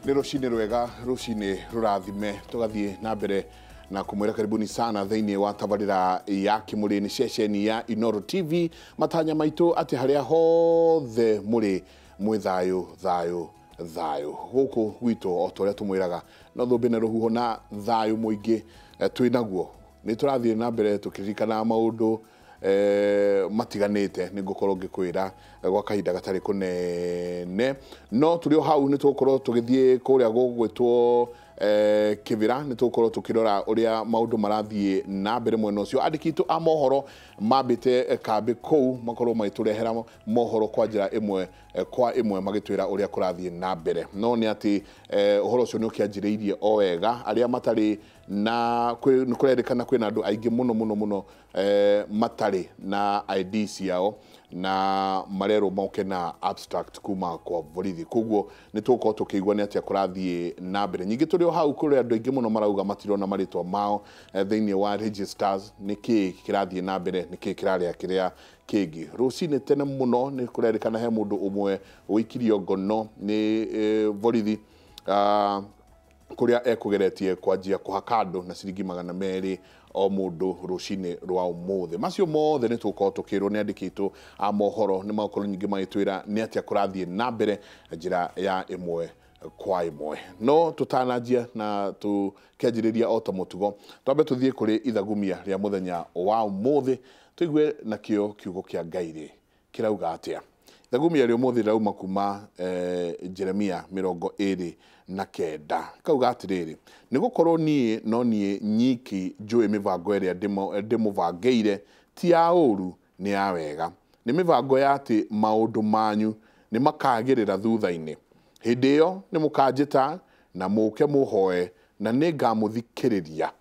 Ni rucini rwega, rucini rurathime, tugathie na mbere na kumwira karibuni sana thiini wa tabarira ya kimuri ni ceceni ya Inoro TV. Matanya maitu ati haria hothe muri mwithayo thayo guku gwitu o toria tumwiraga no thumbi na ruhuho na thayo muingi twinaguo. Ni turathie na mbere tukiririkana maundu matiganite ningukorwo ngikwira gwa kahinda gatari kunene no turi hau ni tukorwo tugithie kuria gugwitwo kivira ni tukorwo tukirora uria maundu marathie na mbere mwena ucio. Andikitu a mohoro mambite kambi kou makorwo maiturehera mohoro kwa njira imwe kwa imwe magitwira uria kurathie na mbere no ni ati uhoro ucio ni ukianjiriirie o wega aria matari na kurerikana kwina andu aingi muno matari na IDs yao na marero moke na abstract kuma kwa borithi kuguo ni tuko tukigwa ni atia kurathie na mbere nyingi turi hau kuri andu aingi muno marauga matirona maritwa mao thiini wa registers niki kirathie na mbere niki kiraria kiria kingi rucini tene muno ni kurerikana he mundu umwe wikirio ngono ni borithi kuria ekugeretie kwanjia kuhakando na ciringi 200 o mundu rucini rwa umuthe macio mothe ni tuko tukirwo ni andikitu a mohoro ni makoro nyingi magitwira ni atia kurathie na mbere njira ya imwe kwa imwe no tutanajia na tukenjiriria o ta mutugo twambe tuthie kuri ithagumia ria muthenya wa umuthe tuigue na kio kiugo kia Ngai kirauga atia. Ithagumia ria umuthe rauma kuma Jeremia 29 kauga atiriri ni gukorwo nie no nie nyiki njui mivango iria ndimuvangeire ti ya uru ni ya wega ni mivango ya ati maundu manyu ni makagirira thutha-ini hindi iyo ni mukanjita na muke muhoe na ningamuthikiriria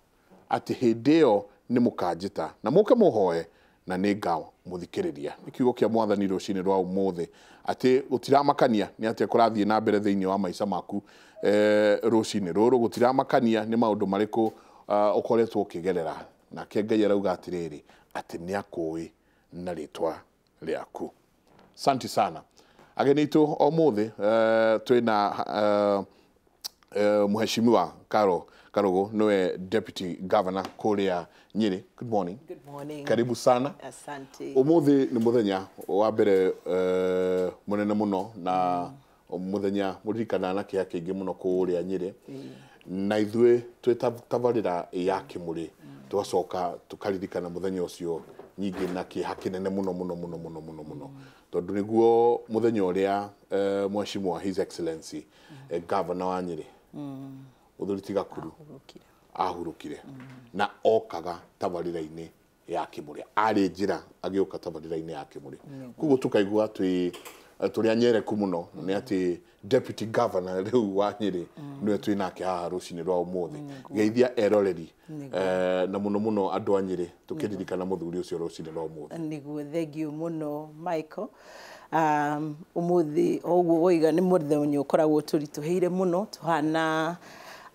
ati hindi iyo ni mukanjita na muke muhoe na ningamuthikiriria ni kiugo kia mwathani rucini rwa umuthe ati utiramakania ni ati kurathie na mbere thiini wa maica maku rucini ruru gutiramakania ni maundu mariku ukoretwo ukigerera na ke Ngai arauga atiriri ati ni akui na ritwa riaku. Santi sana agenitu omuthe twina muheshimiwa Karogo noe Deputy Governor kuria Nyeri. Good morning. Good morning. Karibu sana. Asante. Umuthi ni muthenya wa mbere munene muno na muthenya muririkana na kia kingi muno kuria Nyeri. Na ithwe twitabarira ya kimuri tugacoka tukaririkana muthenya ucio nyingi na kiha kinene muno tondu niguo muthenya uria mheshimiwa His Excellency Governor wa Nyeri Muthuri Gakuru ahurukire na okaga tabarira-ini ya kimuri ari njira agioka tabarira-ini ya kimuri kuguo tukaigua turi anyereku muno ni ati Deputy Governor riu wa Nyeri niwe twi nake haha rucini rwa umuthe geithia eroreri na muno andu a Nyeri tukiririkana muthuri ucio rucini rwa umuthe. Niguo thank you muno Michael. Umuthi oguo woiga ni muthenya ukoragwo turituheire muno tuhana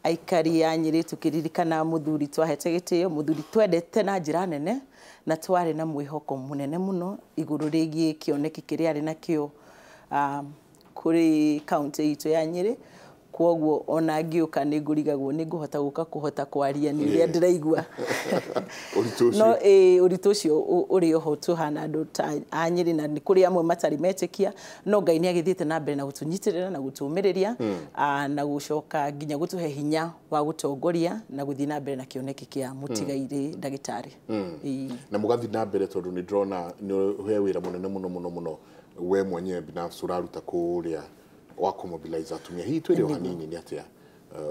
aikari ya Nyeri tukiririkana muthuri twahete gitio muthuri twendete na njira nene na twari na mwihoko munene muno iguru rigie kioneki kiria ari nakio kuri county itu ya Nyeri kwoguo ona ngiuka ni ngurigagwo ni nguhota guka kuhota kwaria ni ria ndiraigua no uritu ucio uri oho tuhana andu a Nyeri na ni kuri amwe matari metikia no Ngai ni agithiete na mbere na gutunyitirira na gutumiriria na gucoka nginya gutuhe hinya wa gutongoria na guthi na mbere na kioneki kia mutigaire ndagitari na mugathi na mbere tondu ni drona ni he wira munene muno we mwenyewe binafsi uraruta kuria wa kumobilize atumia hii twiri hanini ni atia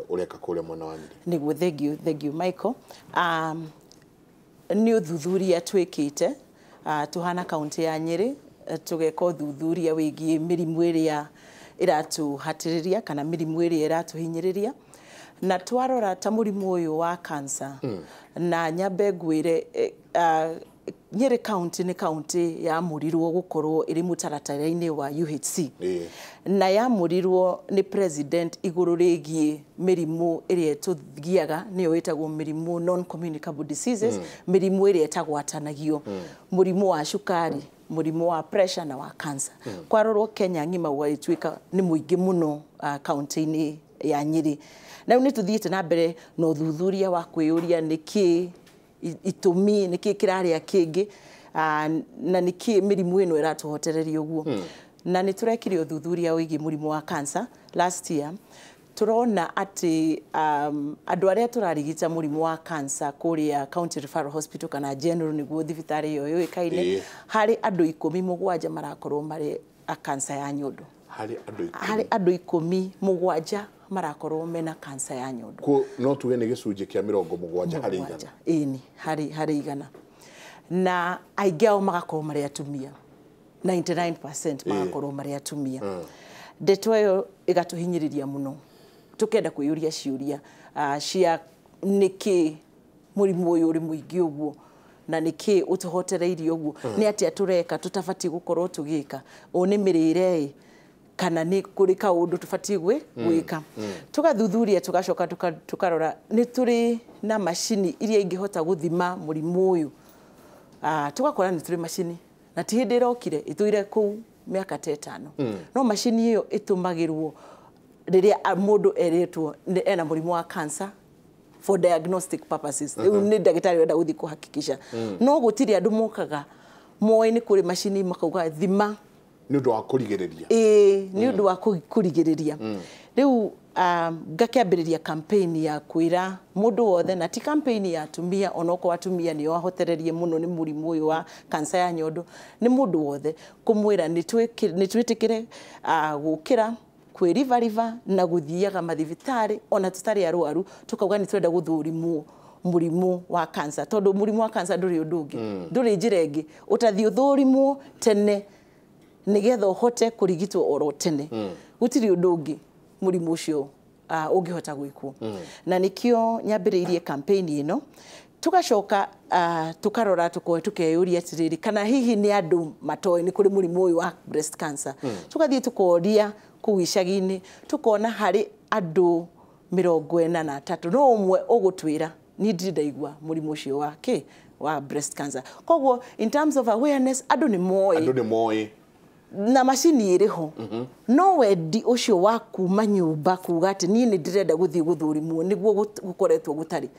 ureka kuria mwana wa Nyeri. Niguo thank you Michael. Ni uthuthuria twikite tuhana county ya Nyeri tugeka uthuthuria wigie mirimu iria iratuhatiriria kana mirimu iria iratuhinyiriria na twarora ta murimu uyu wa cancer na nyambe ngwire Nyeri county ni county ya murirwo gukorwo iri mutaratara-ini wa UHC na ya murirwo ni president iguru rigie mirimu iria tuthiaga niyo itagwo mirimu non communicable diseases mirimu iria itagwatanagio murimu wa shukari murimu wa pressure na wa cancer kwarorwo Kenya ngima gwaituika ni muingi muno county-ini ya Nyeri na nĩ tuthiĩte na mbere na ũthuthuria wa kwĩyũria nĩkĩ itũmi nĩkĩ kĩrarĩa kĩngĩ na nĩkĩ mĩrimũ ĩno ĩratũhotereria ũguo na nĩ tũrekire ũthuthuria wĩgiĩ mũrimũ wa cancer last year turona ati andũ arĩa tũrarigita mũrimũ wa cancer kũrĩa County Referral Hospital kana General nĩguo thibitarĩ ĩyo yũĩkaine harĩ andũ 17 marakorwo marĩ cancer ya nyondo harĩ andũ 17 marakorwo mena cancer ya nyondo ko no tuwe nĩ gĩcunjĩ kĩa 70 harĩ 100 ĩni harĩ 100 na aingĩ ao magakorwo marĩ atumia 99% magakorwo marĩ atumia ndeto ĩyo ĩgatũhinyĩrĩria mũno tukenda kwĩyũria ciũria cia nĩkĩ mũrimũ ũyũ ũrĩ mũingĩ ũguo na nĩkĩ ũtũhotereirie ũguo nĩ atĩa tũreka tũtabatiĩ gũkorwo tũgĩka o nĩ mĩrĩre kana nĩ kũrĩ kaũndũ tũbatiĩ gwĩka tugathuthuria tugacoka tukarora nĩ tũrĩ na macini iria ingĩhota gũthima mũrimũ ũyũ tugakora nĩ tũrĩ macini na ti hĩndĩ ĩrokire ĩtũire kũu mĩaka 5 no macini ĩyo ĩtũmagĩrwo rĩrĩa mũndũ erĩtwo ena mũrimũ wa cancer for diagnostic purposes nĩ ndagĩtarĩ wenda gũthiĩ kũhakikisha no gũtirĩ andũ mokaga moĩ nĩ kũrĩ macini makauga thima nĩ ũndũ wa kũrigĩrĩria nĩ ũndũ wa kũrigĩrĩria rĩu ngakĩambĩrĩria campaign ya kwĩra mũndũ wothe na ti campaign ya atumia onoko atumia nĩo ahotererie mũno nĩ mũrimũ ũyũ wa cancer ya nyondo nĩ mũndũ wothe kũmwĩra nĩ twĩtĩkĩre gũkĩra kwĩrivariva na gũthiaga mathibitarĩ ona tũtarĩ arwaru tukauga nĩ twenda gũthũrimwo mũrimũ wa cancer tondũ mũrimũ wa cancer ndũrĩ ũndũ ũngĩ ndũrĩ njĩra ĩngĩ ũtathiĩ ũthũrimwo tene nigetha uhote kurigitwo oro tene gutiri undu ungi murimu ucio ungihota gwikwo na nikio nyambiriirie campaign ino tugacoka tukarora tukeyuria atiriri kana hihi ni andu matoe ni kuri murimu uyu wa breast cancer tugathie tukoria kuwishagini tukona hari andu 43 no umwe ugutwira ni ndaigwa murimu ucio wa breast cancer koguo in terms of awareness andu ni moi na macini iriho no wendi ucio wa kuma nyumba kuga ati ni ndirenda guthii guthurimwo niguo gukoretwo gutari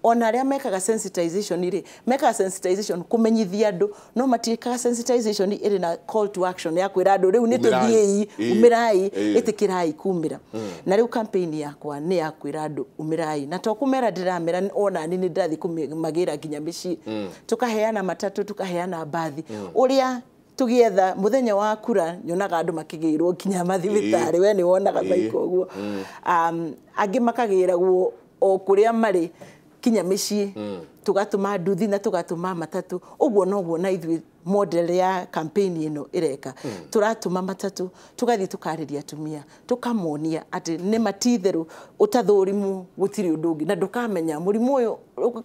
ona aria mekaga sensitization kumenyithia andu no matikaga sensitization iri na call to action ya kwira andu riu ni tuthiei umirai itikirai kumira na riu campaign yakwa ni ya kwira andu umirai na to kumera ndiramera ona ni ndathi kumagira ginya mici tukaheana matatu tukaheana bathi uria tugietha muthenya wa kura nyonaga andu makigirwo kinya mathibitari we ni wonaga baiko guo angi makagiragwo o kuria mari kinya mici tugatuma nduthi na tugatuma matatu uguo noguo na ithui model ya campaign ino ireka turatuma matatu tugathi tukariria atumia tukamonia ati ni matitheru utathurimu gutiri undu ungi na ndukamenya murimu uyu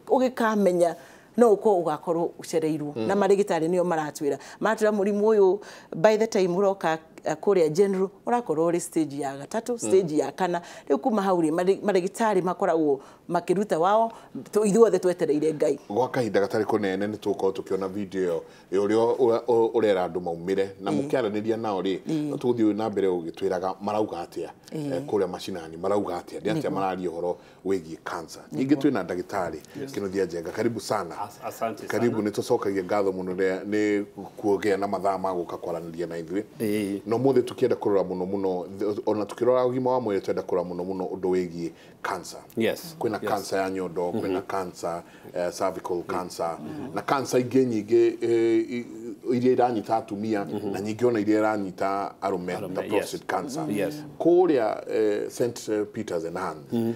ugikamenya no uko ugakorwo ucereirwo na marigitari niyo maratwira murimu uyu by the time uroka kuria general urakorwo uri stage ya 3 stage ya 4 riu kuma hauri marigitari makoragwo makiruta wao ithuothe twetereire ngai gwa kahinda gatari kunene ni tuko tukiona video urio urera andu maumire na mukiaraniria nao ri tuthi na mbere ugitwiraga marauga atia kuria macinani marauga atia ndi atia mararia horo wigie cancer ningi twina ndagitari Kinuthia Njenga karibu sana asante karibu ni tucokagia ngatho muno ni kuogea na mathaa ma guka kwaraniria na ithui no muthe tukienda kurora muno ona tukirora ugima wa mwiri twenda kurora muno undu wigie cancer kwina cancer ya nyondo kwina cancer cervical cancer na cancer ingĩ nyingĩ iria iranyita atumia na nyingĩ ona iria iranyita arume ta prostate cancer kuria St Peter's and Hands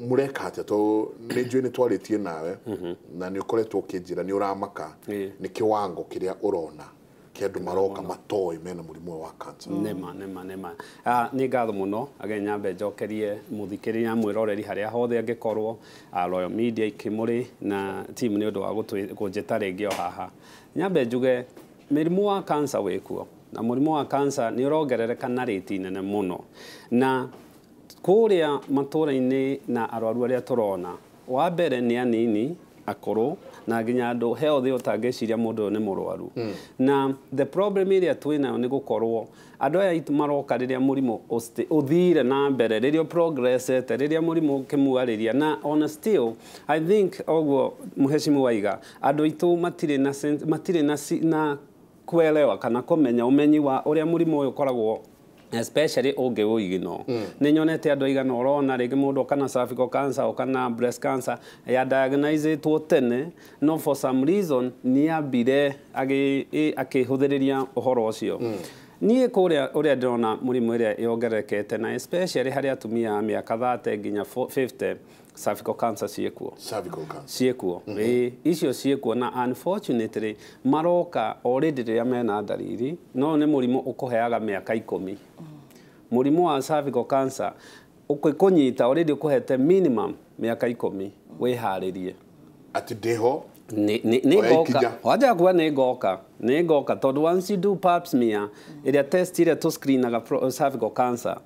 mureka atia to ni njui ni twaritie nawe na ni ukoretwo kinjira ni uramaka ni kiwango kiria urona kiandu maroka matoi mena murimu wa cancer nema ni ngatho muno agenya njokerie muthikiria mwiroreri haria hothe angikorwo Royal Media ikimuri na team ni undu wa kunjeta ringi o haha nyambe njuge mirimu wa cancer wikuo na murimu wa cancer ni urongerereka na rate nene muno na kuria matura-ini na arwaru aria turona wa mbere ni anini akoro na nginya andu healthy utangiciria mundu ni murwaru na the problem iria twina ni gukorwo andu aya maroka riria murimu uthire na mbere riria progress riria murimu kimuariria na on still I think ogwo muheshimu waiga andu itu matire na kuelewa kana kumenya umenyi wa uria murimu uyu koragwo especially onge uigino ni nyonete andu igana orona rigi mundu kana cervical cancer kana breast cancer ya diagnose to tene no for some reason ni abire akihuthiriria uhoro ucio nie kuria uria ndona murimu iria yongerekete na especially hari atumia miaka 30 nginya 50 cervical cancer ciekuo icio ciekuo na unfortunately maroka already ria mena ndariri no ni murimu ukuheaga miaka 10 murimu wa cervical cancer ukikunyita already ukuhete minimum miaka 10 wiharirie ati deho ni goka waja kwa ni goka tondu once you do pap smear iria test iria to screenaga cervical cancer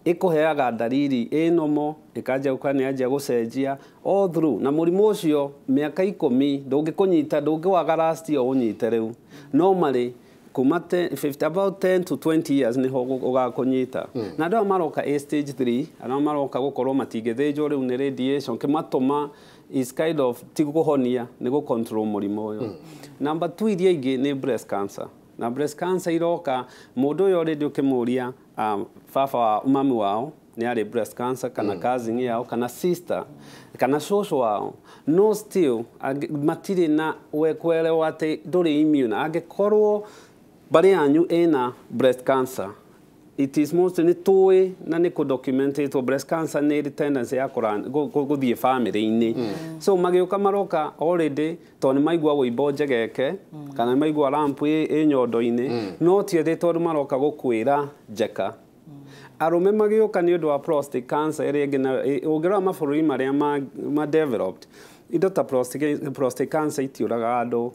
ikuheaga ndariri inomo ikaja ukani aje gucenjia all through na murimu ucio miaka 10 ndungikunyita ndungiwaga last year unyite riu normally kuma 50 about 10 to 20 years niho ugakunyita na ndo maroka stage 3 ana maroka gukorwo matingithinjwo riu ni radiation kimatuma is kind of tiguhonia ni go control murimu uyu number 2 iria ingi ni breast cancer na breast cancer iroka mundu uyu already ukimuria fafa wa mami wao ni ari breast cancer kana cousin yao kana sister kana shosho wao no still matire na wekwelewa ati nduri immune angikorwo bari anyu ena breast cancer it is mostly ni toy na ni ko documented breast cancer ni tendency ya guthie family ini so magioka maroka already to ni maigua guimbo njegeke kana maigua lampu nyondo ini no tie de to maroka gukwira njeka arume magioka ni undu wa prostate cancer iri ngina ugira mabũrũri maria ma developed indo ta prostate cancer itiuraga andu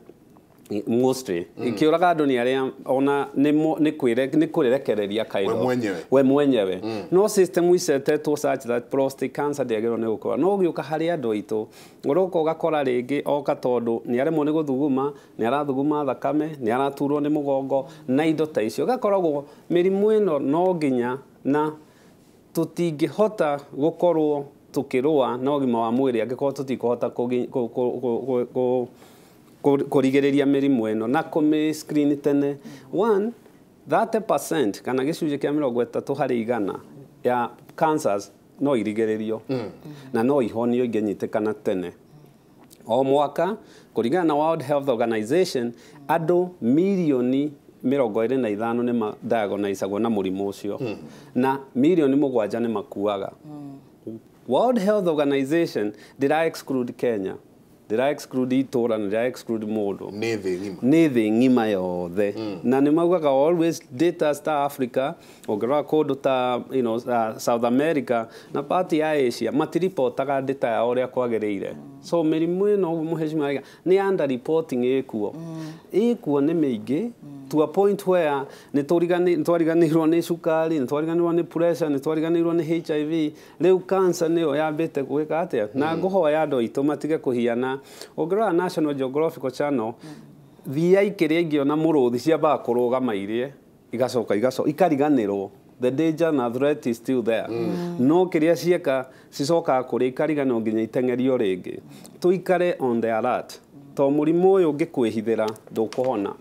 mostly ikiuraga andu ni aria ona ni kurekereria kairo we mwenyewe no system isetetwo such that prostate cancer ndiagirwo ni gukora no giuka hari andu itu ngoroko gakora ringi oka tondu ni aremwo ni guthuguma ni arathuguma thakame ni araturwo ni mugongo na indo ta icio gakoragwo mirimu ino no nginya na tutingihota gukorwo tukirua na ugima wa mwiri angikorwo tutikuhota kurigiriria mirimu ino na kumi screen tene 30% kana gicunje kia 30 hari igana ya cancers no irigiririo na no ihonio ingenyitikana tene o mwaka kuringana na World Health Organization andu milioni 25 ni ma diagnoseagwo na murimu ucio na milioni 7 ni makuaga World Health Organization did I exclude Kenya did I exclude itora did I exclude mundu ni thi ngima yothe na ni maugaga always data star Africa ogira kodu ta South America na part ya Asia matiripotaga data ya oria kwagiriire so mirimu ino muheshimiwa ni under reporting ikuo ni mingi to a point where ni twariganirwo ni sukari ni twariganirwo ni pressure ni twariganirwo ni HIV riu cancer niyo yambite gwika atia na nguhoya andu itu matige kuhiana ogira National Geographic Channel thia ikiria ingiona muruthi ciamba kurugamaire igacoka ikariganirwo the danger na threat is still there no kiria cieka cicoka kuri ikariganwo nginya itengerio ringi tuikare on the alert to murimu uyu ngikwihithira ndukuhona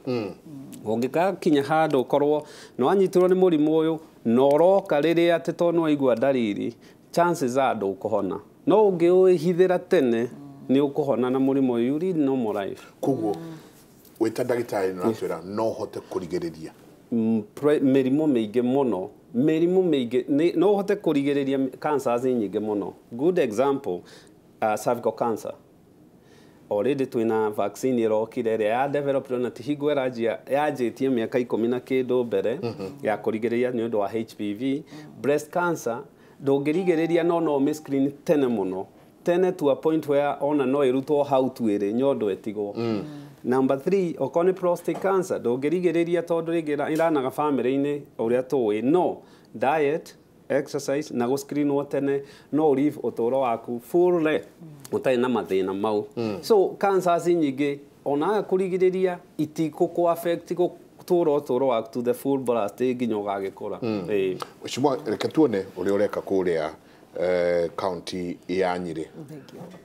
ungikakinya handu korwo no anyitirwo ni murimu uyu no roka riria ati to no igua ndariri chances are ndukuhona no ungihithira tene ni ukuhona na murimu uyu lead normal life kuguo wita ndagitari no atwira no hote kurigiriria mirimu mingi muno no hote kurigiriria cancers nyingi muno good example cervical cancer already twina vaccine irokire iria ya develop na tihingo yajitie miaka 10 na kindu mbere ya kurigiriria ni undu wa HPV breast cancer ndungirigiriria no miscreen tene muno tene to a point where ona no irutwo how to iri nyondo etigwo number 3 okone prostate cancer ndungirigiriria tondu iranaga family ini uria tuwi no diet exercise na go screen tene no live utoro waku full utai na mathina mau so cancer nyingi ona kurigiriria itiko ko affect ko toro waku to the full blast nginya ugagikura Mheshimiwa reke tuone uri ureka kuria county ya Nyeri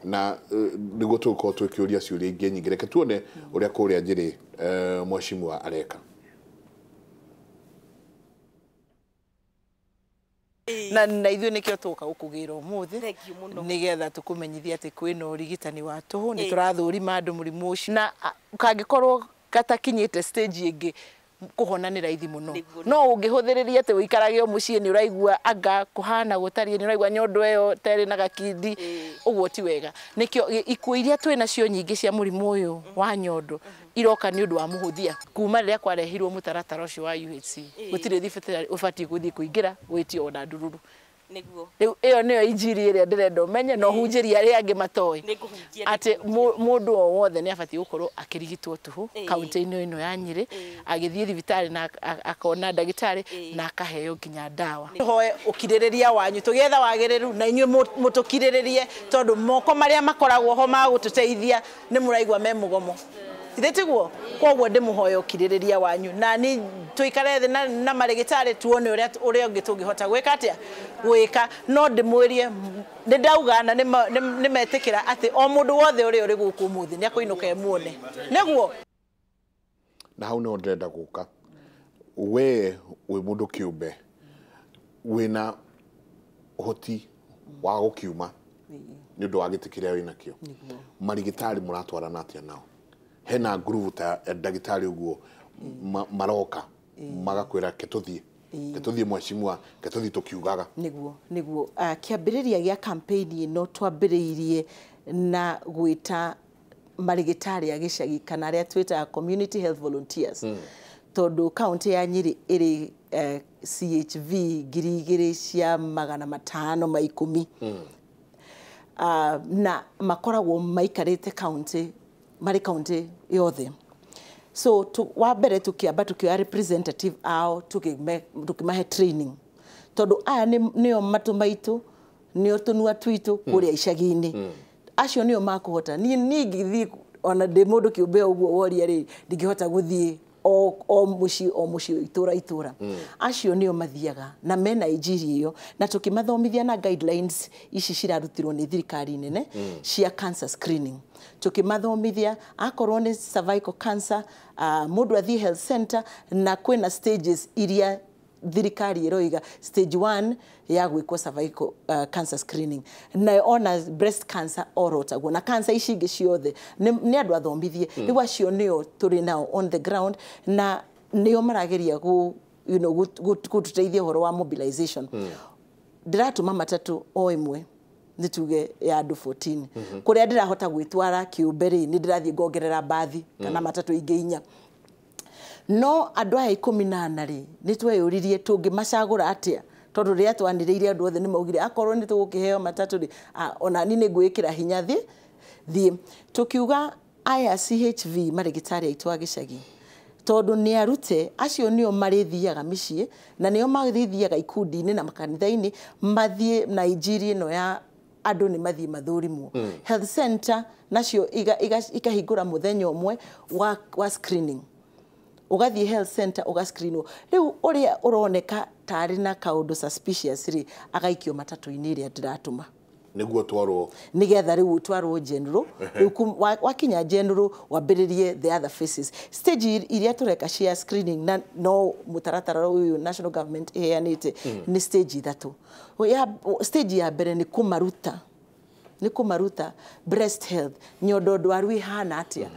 na nigo tuko tukiuria ciuria ingi nyingi reke tuone uria kuria Nyeri Mheshimiwa areka na ithuĩ nĩkĩo tũka gũkũgĩra ũmũthĩ nĩgetha tũkũmenyithia atĩ kwĩna ũrigitani wa tũhũ nĩ tũrathũrima andũ mũrimũ ũcio na kangĩkorwo gatakinyĩte stage ĩngĩ kuhona ni raithi muno no ũngĩhũthĩrĩria atĩ ũikarage mũciĩ nĩ ũraigua anga kuhana gũtariĩ nĩ ũraigua nyondo ĩyo terĩ na gakindi ũguo ti wega nĩkĩo ikuũ iria twĩna cio nyingĩ cia mũrimũ ũyũ wa nyondo iroka nĩ ũndũ wa mũhũthia kuma rĩrĩa kwarehirwo mũtaratara ũcio wa UHC gũtirĩ thibitarĩ ũbatiĩ gũthiĩ kũingĩra wĩtio ona ndururu niguo rĩu ĩyo nĩyo injiri ĩrĩa ndĩrenda ũmenye no hunjĩria arĩa angĩ matoĩ atĩ mũndũ o wothe nĩ abatiĩ gũkorwo akĩrigitwo tũhũ kaunti-inĩ ĩno ya Nyeri agĩthiĩ thibitarĩ na akona ndagĩtarĩ na akaheo nginya ndawa hoye ũkirĩrĩria wanyu tũgetha wagĩrĩru na inyuĩ mũtũkirĩrĩrie tondũ moko marĩa makoragwo ho ma gũtũteithia nĩ mũraigua me mũgomo Ithetiguo kwoguo ndĩmũhoya ũkirĩrĩria wanyu na ni tuikare thĩ na marĩgĩtarĩ tuone ũrĩa ũngĩ tũngĩhota gwĩka atĩa gwĩka no ndĩmwĩrie ndauga na nĩmetĩkĩra atĩ o mũndũ wothe ũrĩa ũrĩ gũkũ ũmũthĩ nĩ akũinũka muone nĩguo na hau no ndĩrenda gũka we wĩ mũndũ kĩũmbe wĩna ũhoti wa gũkiuma nĩ ũndũ wa gĩtĩ kĩrĩa wĩnakĩo marĩgĩtarĩ mũratwarana atĩa nao hena groove ta ndagĩtarĩ ũguo maroka magakwĩra ketuthie Mheshimiwa ketuthie tukiugaga niguo kĩambĩrĩria gĩa campaign ĩno twambĩrĩirie na gwĩta marĩgĩtarĩ a gĩcagi kana arĩa twĩtaga community health volunteers tondũ kaunti ya Nyeri ĩrĩ CHV 2,510 na makoragwo maikarĩte county mari county yothe so wa mbere tukiamba tukioya representative ao tukimahe training tondu aya nio matu maitu nio tunua twitu kuria icagi-ini acio nio makuhota ni ngithi ona de mundu kiumbe uguo woria ri ndingihota guthie o muci itura acio nio mathiaga na mena injiri iyo na tukimathomithia na guidelines ici cirarutirwo ni thirikari nene cia cancer screening tukimathomithia akorwo ni cervical cancer mundu athie health center na kwina stages iria thirikari iroiga stage 1 ya gwikwo cervical cancer screening na ona breast cancer orotaguo na cancer ici ingĩ ciothe nĩ andũ athomithie rĩu acio nĩo tũrĩ nao on the ground na nĩo marageria gũtũteithia ũhoro wa mobilization ndiratũma matatũ o ĩmwe nituge ya andũ 14 kũrĩa ndirahota gwĩtwara kĩũmbe rĩ nĩ ndĩrathiĩ ngongerera bathi kana matatũ ingĩ inya no andũ aya 14 rĩ nĩ tweyũririe tũngĩmacagũra atĩa tondũ rĩrĩa twanĩrĩire andũ othe nĩ maugire akorwo nĩ tũgũkĩheo matatũ rĩ ona ni nĩ ngwĩkĩra hinya thiĩ tukiuga aya CHV marĩgĩtarĩ aitũ a gĩcagi tondũ nĩ arute acio nĩo marĩthiaga mĩciĩ na nĩo marĩthiaga ikundi-inĩ na makanitha-inĩ mathiĩ na injiri ĩno ya andũ nĩ mathiĩ mathũrimwo health center nacio ikahingũra mũthenya ũmwe wa screening ugathie health center ugascreenwo riu uria uroneka tari na kaundu suspicious ri agaikio matatu-ini ria ndiratuma niguo twarwo nigetha riu twarwo general wakinya general wambiririe the other phases stage iria tureka cia screening na no mutaratara uyu national government iheanite ni stage 3 stage ya mbere ni kumaruta breast health nyondo ndwaru ihana atia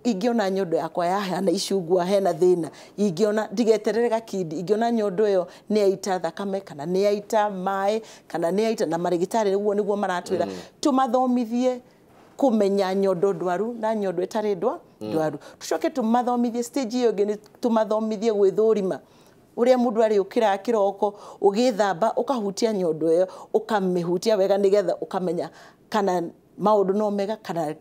ingiona nyondo yakwa yahana icungwa hena thina ingiona ndigeterere gakindi ingiona nyondo iyo ni aita thakame kana ni aita mai kana ni aita na marigitari niguo maratwira tumathomithie kumenya nyondo ndwaru na nyondo itari ndwaru tucoke tumathomithie stage iyo ngi tumathomithie gwithurima uria mundu ari ukira kiroko ugithamba ukahutia nyondo iyo ukamihutia wega nigetha ukamenya kana maundu no mega kana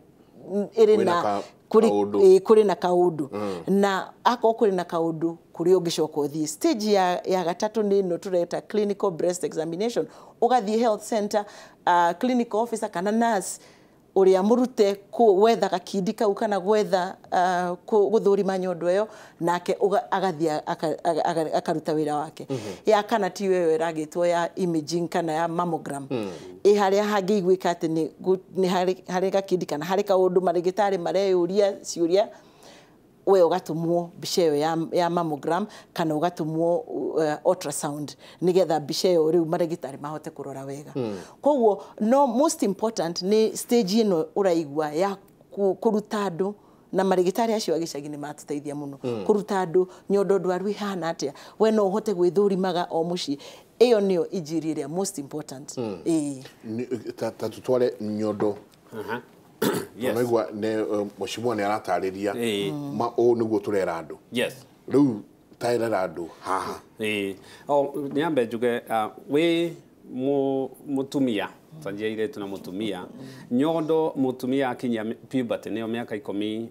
iri na kuri na kaundu na ako kuri na kaundu kuri ungicoka uthii stage ya gatatu ni no tureta clinical breast examination ugathie health center clinical officer kana nurse uria murute gwetha gakindi kau kana gwetha guthurima nyondo iyo nake agathia akaruta wira wake ya kana ti wewe iragitwo ya imaging kana ya mammogram haria hangĩiguĩka atĩ ni hari gakindi kana hari kaundu marigitari mareyuria ciuria we ugatumwo mbica iyo ya mammogram kana ugatumwo ultrasound nigetha mbica iyo riu marigitari mahote kurora wega koguo no most important ni stage ino uraigwa ya kuruta andu na marigitari acio agicagi ni matuteithia muno kuruta andu nyondo ndwaru ihana atia we no uhote gwithurimaga o muci iyo niyo injiri iria most important tutware nyondo yes naigwa ne mushimwa ne aratariria ma o niguo turera andu yes riu tairera andu haha niambe njuge we mutumia tanjia ile tuna mutumia nyondo mutumia akinya puberty nio miaka 10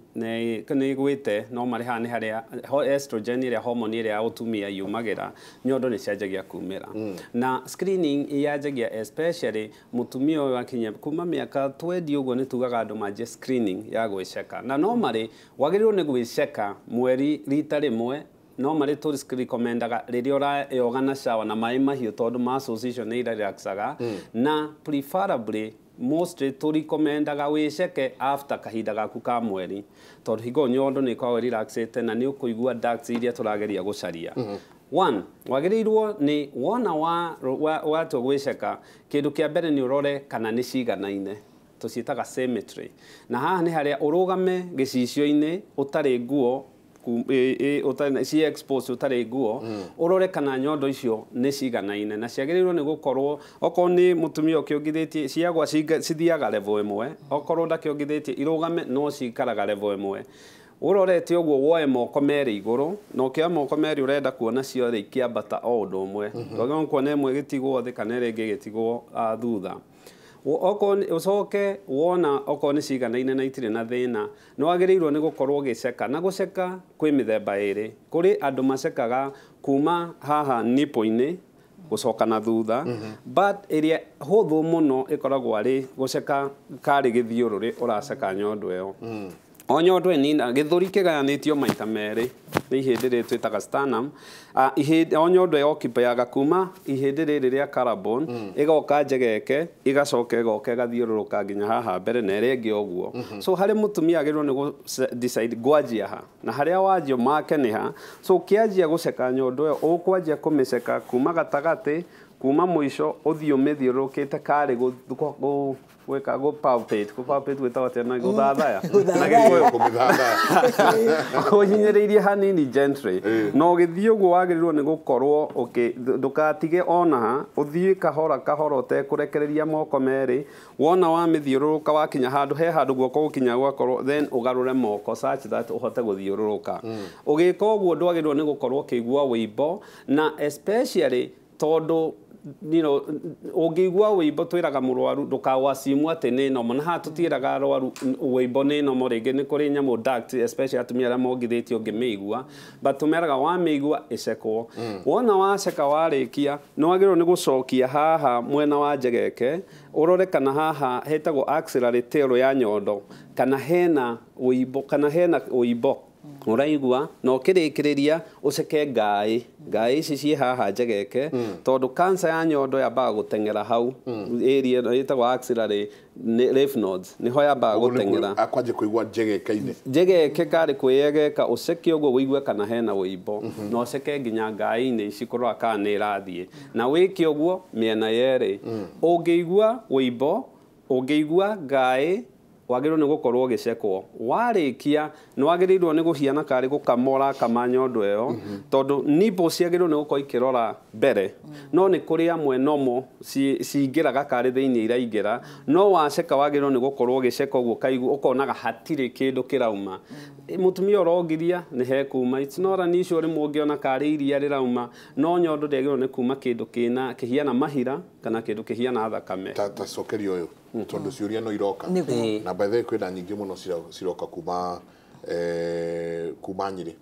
ne gwite no mari hani haria estrogen ile hormone ile ya utumia yumagira nyondo ni ciajagia kumira na screening yajagia especially mutumia uyu akinya kuma miaka 20 ugo ni tugaga andu maje screening ya gwiceka na no mari wagirirwo ni gwiceka mweri rita rimwe no mari to recomendaga riri ora yogana shawa na mai mahiu tondu ma association ni relaxaga na preferably mostly to recomendaga wiceke after kahinda gaku ka mweri tondu higo nyondo ni kwa relaxate na ni ukuigua ducts iria turageria gucaria one wagirirwo ni wona wa to gwiceka kindu kia mbere ni urore kana ni ciganaine tuciitaga symmetry na haha ni haria urugame gicicio-ini utari nguo si expose utari nguo urore kana nyondo icio ni ciganaine na ciagĩrĩirwo ni gukorwo okorwo ni mutumia ukiongithĩtie ciagwa cithiaga level imwe okorwo ndakiongithĩtie irugame no cikaraga level imwe urorete uguo woe moko meri iguru no kia moko meri urenda kuona ciothe ikiambata o undu umwe ndwagĩrĩirwo kuona imwe gĩtigwo thĩ kana ĩrĩa ĩngĩ gĩtigwo thutha ucoke wona okorwo ni ciganaine na itire na thina no agĩrĩirwo ni gukorwo giceka na guceka kwi mithemba ĩrĩ kuri andu macekaga kuma haha nipo-ini gucoka na thutha but ĩrĩa hũthũ mũno ikoragwo ari guceka kari gĩthiũrũrĩ uraceka nyondo ĩyo o nyondo ĩnina gĩthũri kĩgayanĩtio maita merĩ ni ihĩndĩ rĩrĩ twĩtaga sternum o nyondo ĩoccupayaga kuma ihĩndĩ rĩrĩ rĩa collarbone ĩgoka njegeke igacoka ĩgoka ĩgathiũrũrũka nginya haha mbere na ĩrĩa ĩngĩ ũguo so harĩ mũtumia agĩrĩirwo nĩ decide ngwanjia ha na harĩa wanjia make nĩ ha so ũkĩanjia gũceka nyondo ĩyo ũkwanjia kũmĩceka kuma gatagatĩ kuma mũico ũthiĩ ũmĩthiũrũrũkĩte karĩ gweka palpate gwĩtagwo atĩa na gũthathaya na gĩkũyũ ũhinyĩrĩirie hanini gently no ũgĩthiĩ ũguo wagĩrĩirwo nĩ gũkorwo ndũgatige ona ha ũthiĩ kahora kahora ũtekũrekereria moko merĩ wona wamĩthiũrũrũka wakinya handũ he handũ guoko gũkinya gwakorwo then ũgarũre moko such that ũhote gũthiũrũrũka ũgĩka ũguo ndwagĩrĩirwo nĩ gũkorwo ũkĩigua wĩimbo na especially tondu ũngĩigua wĩimbo twĩraga mũrwaru ndũkawasimu atĩ nĩ nomo na haha tũtiĩraga arwaru wĩimbo nĩ nomo rĩngĩ nĩ kũrĩ nyamũ duct especially atumia arĩa mongithĩtio ũngĩmĩigua but tũmeraga wamĩigua ĩcekwo wona waceka warĩkia nĩ wagĩrĩirwo nĩ gũcokia haha mwena wa njegeke ũrore kana haha hetagwo axillary tail ya nyondo kana hena wĩimbo uraigua no kirikiriria uceke ngai ici ci haha njegeke tondu cancer ya nyondo yambaga gutengera hau area ĩtagwo axillary lymph nodes niho yambaga gutengera akwaje kuigua njegeke kari kwiyegeka uceke uguo wigue kana hena wĩimbo no uceke nginya ngai-inĩ ici kurora kana nĩ ĩrathiĩ na wĩke ũguo mĩena yerĩ ũngĩigua wĩimbo ũngĩigua ngai wagĩrĩirwo nĩ gũkorwo ũgĩcekwo warĩkia nĩ wagĩrĩirwo nĩ gũhiana karĩ gũkamora kama nyondo ĩyo tondũ nipples ciagĩrĩirwo nĩ gũkorwo ikĩrora mbere no nĩ kũrĩ amwe nomo cingĩraga karĩ thĩinĩ iraingĩra no waceka wagĩrĩirwo nĩ gũkorwo ũgĩceka ũguo kaigua ũkonaga hatirĩ kĩndũ kĩrauma mutumia ũrongiria nĩ hekuma it's not an issue rĩmwe ũngĩona karĩ iria rĩrauma no nyondo ndĩagĩrĩirwo nĩ kuma kĩndũ kĩhiana mahira kana kĩndũ kĩhiana thakame ta cokerio ũyũ tondu ciuria no iroka na by the way kwina nyingi muno ciroka kuma Nyeri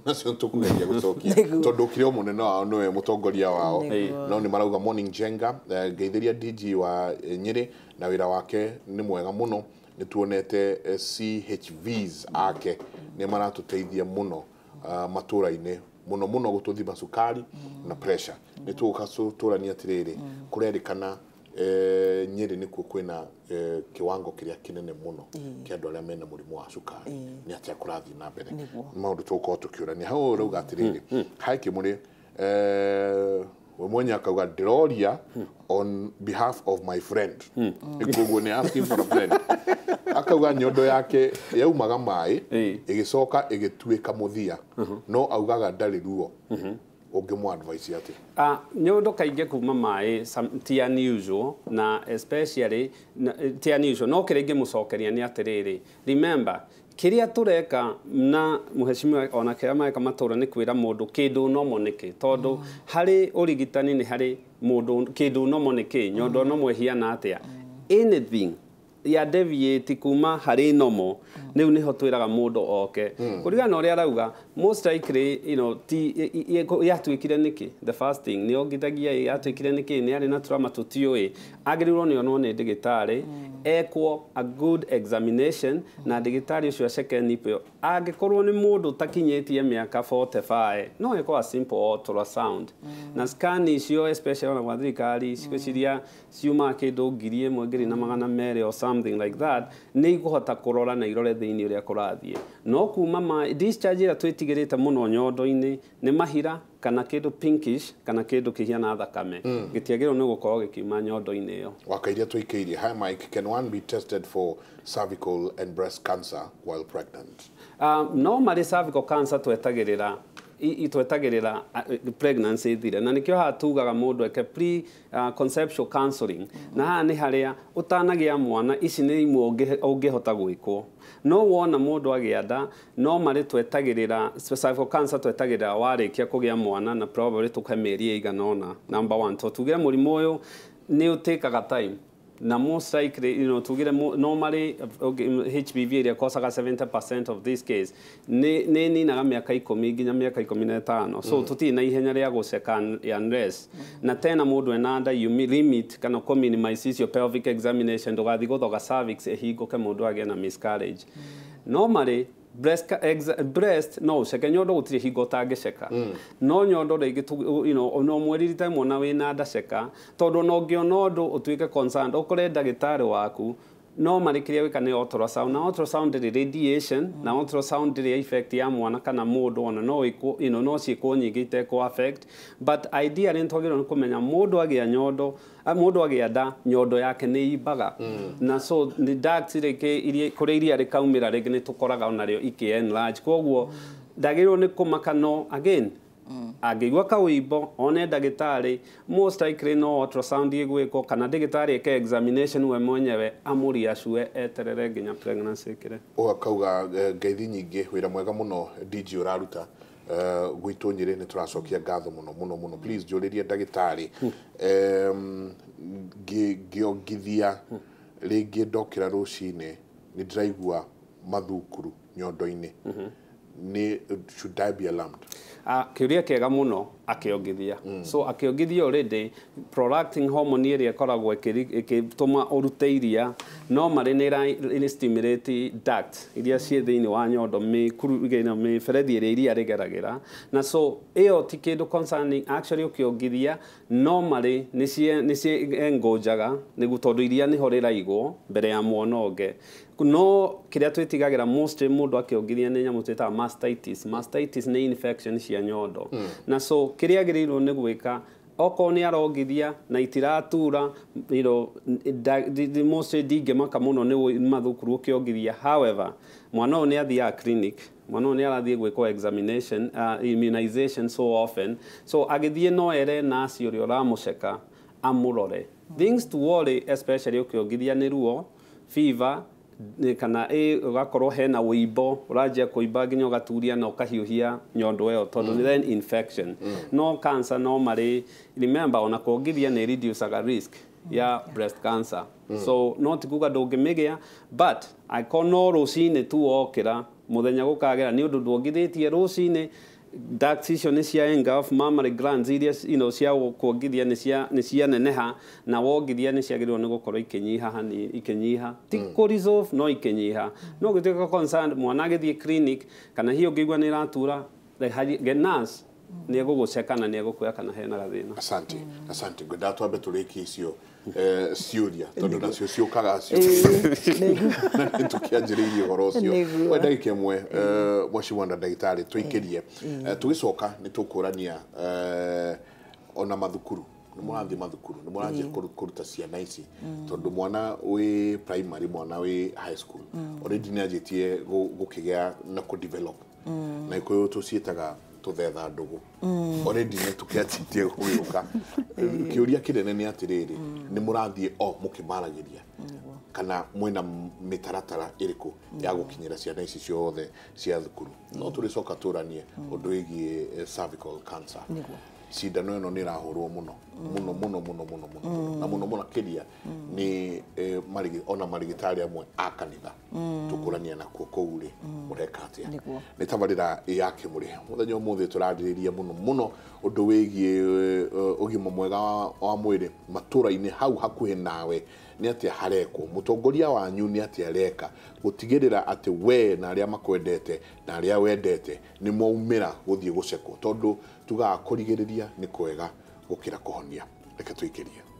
nacio tukugeria gucokia tondu kire munene wao niwe mutongoria wao no ni marauga morning jenga ngeithiria DG wa Nyeri na wira wake ni mwega muno ni tuonete CHVs ake ni maratuteithia muno matura-ini muno gututhima sukari na pressure ni tukaturania atiriri kurerikana Nyeri ni kwina kiwango kiria kinene muno kia andu aria mena murimu wa sukari ni atia kurathi na mbere maundu tuko tukiurania hau rauga atiriri haiki muri we Menya akauga ndiroria on behalf of my friend ikuguo ni asking for a friend akauga nyondo yake yaumaga mai igicoka igituika muthia no augaga ndari ruo ungimu advice ati nyondo kainge kuma mai ti unusual na especially ti unusual no kiringi mucokeria ni atiriri remember kiria tureka na muheshimiwa ona kiria maeka matura ni kwira mundu kindu no moneke tondu hari urigitani ni hari mundu kindu no moneke nyondo no mwehiana atia anything ya deviate kuma hari nomo niu niho twiraga mundu oke kurigana uria arauga most likely ti yatwikire niki the first thing ni ogithagia yatwikire niki ni ari na trauma tutioi agirirwo ni onwo ni ndigitari ekwo a good examination na ndigitari ucio second nipo agikorwo ni mundu takinyetie miaka 45 no eko a simple ultrasound na scan icio especially on thirikari ciria ciuma kindu 1,200 or something like that ni iguhota kurora na irore thiini uria kurathie no kuma ma discharge ira twitigirite muno nyondo-ini ni mahira kana kindu pinkish kana kindu kihiana thakame gitiagirwo ni gukorwo gikiuma nyondo-ini iyo wakairia twikiirie hi Mike, can one be tested for cervical and breast cancer while pregnant? Normally cervical cancer twetagirira itwetagirira pregnancy thire na nikio hatugaga mundu eke pre conceptual counseling na ha ni haria utanagia mwana ici ni imwe ungihota gwikwo no wona mundu agianda no mari twetagirira cervical cancer twetagirira warikia kugia mwana na probably tukameria iganona number 1 to tugira murimu uyu ni utekaga time na most likely tugire normally HPV area causaga 70% of this case ni na miaka 10 nginya miaka 15 so tuti na ihenya ria guceka unless na tena mundu ena under you limit kana ko minimize your pelvic examination ndugathi guthoga cervix ehinguke mundu agie na miscarriage normally breast no ceka nyondo gutire hingo tangiceka no nyondo rigi no mweririte mwana wina nda ceka tondu no ngiona undu utwike concerned ukore ndagitari waku no marikiria wika ni ultrasound na ultrasound ri radiation na ultrasound ri effect ya mwana kana mundu ona no iko no ciiko nyingite ko affect but idea ni ntogiro ni kumenya mundu agia nyondo mundu agia nda nyondo yake ni ibaga na so ni ducts rike iria kuri iria rikaumira rigi ni tukoraga onario enlarge koguo ndagiro ni kumakano again agigwa kawimbo one ndagitari most likely no ultrasound igwiko kana ndagitari eke examination we mwenyewe amuri acue eterere nginya pregnancy kire ukauga ngeithi nyingi wira mwega muno DG uraruta gwitu Nyeri ni turacokia ngatho muno please juririe ndagitari giongithia ringi ndokira rucini ni ndiraigua mathukuru nyondo-ini ni should I be alarmed? Kiuria kega muno akiongithia so akiongithia already prolactin hormone area koragwo ikituma urute iria no mari ni stimulate duct iria cie thiini wa nyondo mi ferethi iria rigeragira na so iyo ti kindu concerning actually ukiongithia normally ni engojaga ni gutondu iria ni horira igwo mbere ya mwonoge no kiria twitigagira most mundu akiongithia ni nyamu twita mastitis ni infection cia nyondo na so kiria agirirwo ni gwika oko ni arongithia na itiratura the most digimaka muno ni mathukuru ukiongithia however mwana ni athia clinic mwana ni arathie gwiko examination immunization so often so agithie no ere nasi uri uramuceka amurore things to worry especially ukiongithia ni ruo fever kana ugakorwo hena wimbo urajia kuimba nginya ugaturia na ukahiuhia nyondo iyo tondu then infection no cancer no mari remember ona kuongithia ni reduce aga risk ya breast cancer. So no tikuga ndũngĩmĩgĩa, but angĩkorwo no rũcinĩ tu wokĩra mũthenya gũkagera nĩ ũndũ ndwongithĩtie rũcinĩ, ducts icio nĩ cia engulf mammary glands iria cia kuongithia nĩ cianeneha, na wongithia nĩ ciagĩrĩirwo nĩ gũkorwo ikinyiha ti kũ-resolve no ikinyiha. No gũtuĩka concerned mwana agĩthiĩ clinic kana hiyo ũngĩigua nĩ ĩratura, the nurse nĩ egũgũceka na nĩ egũkuoya kana hena gathĩna. Asante ngwenda twambe tũrĩkie icio ciũria tondũ nacio ciũkaga tũkĩanjĩrĩirie ũhoro ũcio. We ndagĩka ĩmwe mheshimiwa ndagĩtarĩ tũikĩrie tũgĩcoka nĩ tũkũrania ona mathukuru nĩ mũrathiĩ mathukuru nĩ mũranjia kũruta ciana ici tondũ mwana wĩ primary mwana wĩ high school already nĩ anjĩtie gũkĩgĩa na kũ-develop na ikuũ tũciĩtaga tũthetha ndũgũ already nĩ tũkĩanjĩtie gũgĩũka. Kĩũria kĩnene nĩ atĩrĩrĩ, nĩ mũrathiĩ mũkĩmaragĩria kana mwĩna mĩtaratara ĩrĩkũ ya gũkinyĩra ciana ici ciothe cia thukuru? No tũrĩcoka tũranie ũndũ wĩgiĩ cervical cancer. Cindano ĩno nĩ ĩrahũrwo mũno na mũno kĩria nĩ ona marigĩtarĩ amwe a kanitha tũkũrania nakuo kũu rĩ mũreka atĩa? Nĩ tabarĩra ya kĩmũrĩ mũthenya ũmũthĩ tũrarĩrĩria mũno ũndũ wĩgiĩ ũgima mwega wa mwĩrĩ matũra-inĩ hau hakuhĩ nawe nĩ atĩa harekwo, mũtongoria wanyu nĩ atĩa areka gũtigĩrĩra atĩ we na arĩa makwendete na arĩa wendete nĩ mwaumĩra gũthiĩ gũcekwo, tondũ tugaga kũrigĩrĩria nĩ kwega gũkĩra kũhonia. Reke tũikĩrie.